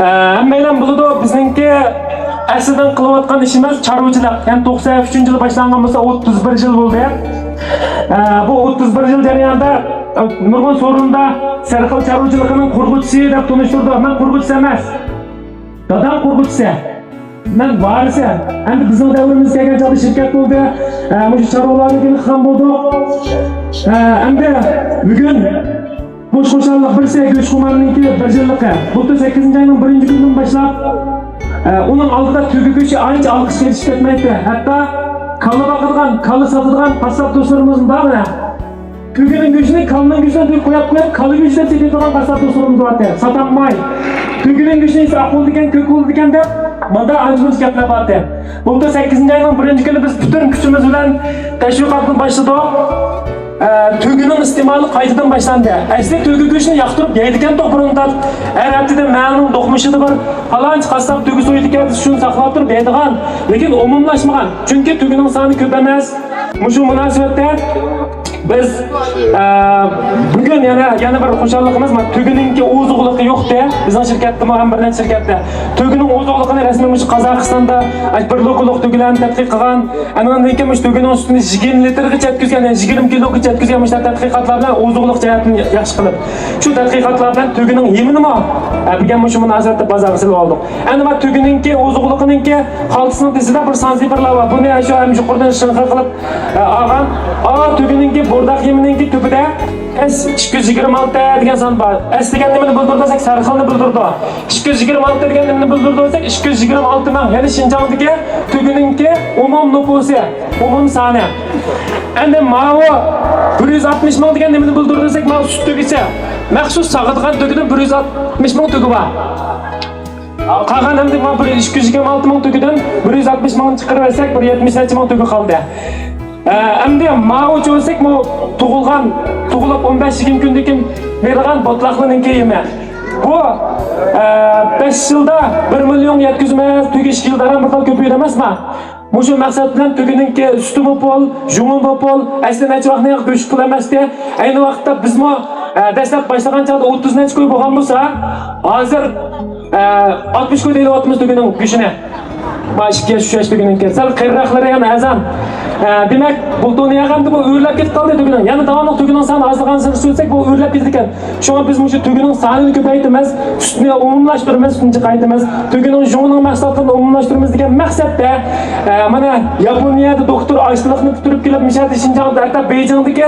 Hammaylar biladi, bizningki aslidan qilayotgan ishimiz chorvachilik. Ya'ni 93-yil boshlangan bo'lsa 31 yil bo'ldi. Bu 31 yil jarayonida nurg'un so'rinda sarxil chorvachiligining qurg'uvchisi deb tanishtirdi. Men qurg'uvchi emas. Dadam qurg'uvchisi. Men varisi. Endi bizning davrimizga kelgan joyda shirkat bo'ldi. Shu chorvalarning ham bo'ldi. Endi bugun Qo'shqo'shanliq birsi Go'shxumarninki 1 yilligi. Bu 8-oyning 1-kunidan boshlab uning oldida tugi go'shi ancha olqish kelishib ketmaydi. Hatto kalla baqirgan, kalla sotadigan qassob do'stlarimiz bor. Tugining go'shini kalning go'shidan qo'yib, kalla go'shidan sotadigan qassob do'stlarimiz bor. Sotamay. Tugining go'shini esa aql degan, ko'k qo'l degan deb manda ancha gaplar bor. Bu 8-oyning 1-kuni biz butun kuchimiz bilan tashviqotni boshladik. Tugining iste'moli qaytadan boshlandi. Asli tugi go'shini yoqtirib yeydigan to'g'ridan har haftada ma'lum do'qmishida bir falonchi qassob tugi so'ydigan shuni saqlab turib yeydigan, lekin umumlashmagan. Chunki tugining soni ko'p emas. Shu munosabatda biz bugun yana bir xo'shalligimiz tuginingki o'zug'ligi yo'q-da. Bizning shirkatda ham bir necha shirkatda tugining o'zug'ligini rasmiy Qozog'istonda bir lokolog tugilarni tadqiq qilgan, andan keyin tugining ustini 20 litrgacha yetkazgan, 20 kilogacha yetkazgan tadqiqotlar bilan o'zug'liq jihatini yaxshi qilib. Shu tadqiqotlar bilan tugining yeminimi bilgan shu munosabatda bozorga silib oldik. Endi men tuginingki o'zug'liginingki xalqisining tizida bir sansibrlar bor. Buni shu qurdan shinqa qilib olgan. Tuginingki bordaq yeminingki tubida S226 degan son bor. S degan nimani bildirsak, sarxilni bildirdi. 226 degan nimani bildirsak, 226 ming. Ya'ni Shinjongdagi tuginingki umum nufusi, umum soni. Endi ma'vo 160 ming degan nimani bildirsak, ma'vo sut tugicha. Maxsus sog'adigan tugidan 160 ming tugi bor. Qolgan endi 226 ming tugidan 160 ming chiqarib olsak, 170 ming tugi qoldi. Endi ma'voch bo'lsak, bu tug'ilib 15-20 kundan keyin berilgan botlaqning kiyimi. Bu 5 yilda 1 million yetkazmas, tugi 2 yilda ham bir xil ko'payadi emasmi? Shu maqsad bilan tuginingki ustumi pol, jumi pol, asli necha vaqtni go'sh pul emasdi. Ayni vaqtda bizmo dastlab boshlagan chog'da 30 necha qo'y bo'lgan bo'lsa, hozir 60 qo'y deydi 60 tugining go'shini. Başka şu tugining sal qirraqlari ham azam. Demak, bu dunyoga bu o'rlab ketib qoldi tugining. Yana davomli tugining soni ozlig'anini so'zsak, bu o'rlab ketdi ekan. Shunga biz shu tugining sonini ko'paytiramiz, sutni umumlashtiramiz, shuncha qaytamiz. Tugining jonining mahsulotini umumlashtiramiz degan maqsadda mana Yaponiyada doktor ochliqni bitirib kelib, mishati Shinjongda, hatto Beijingdagi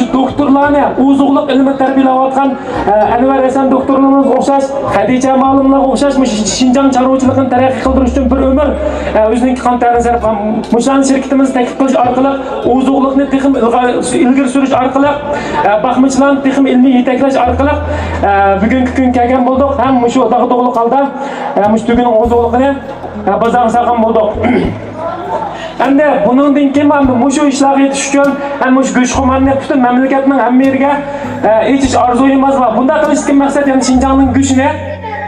shu doktorlarni o'zug'liq ilmi tarbiyalayotgan Anvar Hasan doktorlarimiz o'xshash, Xadija ma'lumlar o'xshash Shinjong chorvachiligini taraqqiy qildirish uchun bir umr o'zining qon tarini sarf qilgan. Mushani shirkatimiz taklif qilish orqali o'zug'liqni texnik ilgari surish orqali baxmichilarni texnik ilmiy yetaklash orqali bugungi kun kelgan bo'ldik. Ham shu dog'dug'liq holda tugining o'zug'ligini bozorga solgan bo'ldik. Endi bundan keyin men shu ishlarga yetish uchun ham shu Go'shxumarni butun mamlakatning hamma yeriga aytish orzuyimiz bor. Bunda qilishning maqsadi yana Shinjongning go'shini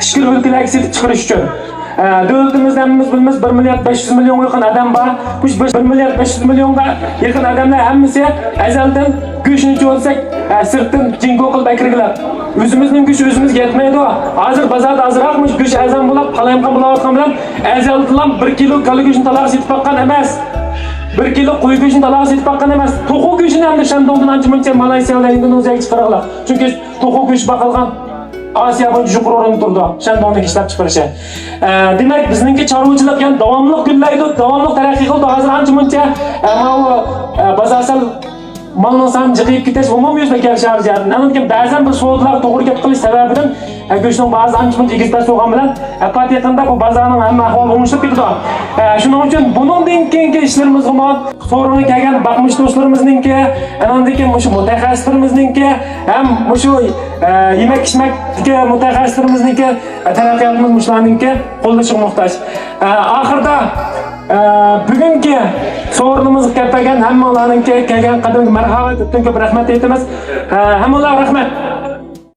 ishkil o'lkalarga setib chiqarish uchun. Devletimizde bilmez 1 milyar 500 milyon yakın adam var. Bu 1 milyar 500 milyonga yakın adamlar hemmisi ezelden güçünü olsak sırtın cingo kıl bekirgiler. Özümüzün gücü özümüz yetmeydi o. Hazır bazarda azıraqmış güç ezan bulap qalayımqa bulayotgan bilan ezeldilan 1 kilo kalı gücünü talağı setip bakkan emas. 1 kilo qo'y go'shini talağı setip bakkan emas. To'qu go'shini ham Shandongdan ancha muncha Malayziyadan Indoneziyaga chiqarganlar. Chunki to'qu go'sh baqilgan Asiya bo'yicha yuqori o'rinda turdi. Shandongning ishlab chiqarishi. Demak, bizningki chorvachilik ham davomli gullaydi, davomli taraqqiy qildi. Hozir ancha muncha bazarsal malning soni jiqib ketish umumiy yuzda kelishar. Lekin ba'zan bir so'zlar to'g'ri gap qilish sababidan go'shning ba'zi ancha muncha egizlar so'g'an bilan pat yaqinda bu bozorning hamma ahvoli o'ngishib ketdi. Shuning uchun bundan keyingi ishlarimiz ham so'rona kelgan baxmish do'stlarimizningki, andan keyin shu mutaxassislarimizningki, ham shu yemak-ichmakga mutaxassislarimizningki taraqqiyotimiz shularningki qo'llashga muhtoj. Oxirida bugungi so'rinimiz kapagan hammalarning kelgan qadimgi marhamat uchun ko'p rahmat aytamiz. Hammalarga rahmat.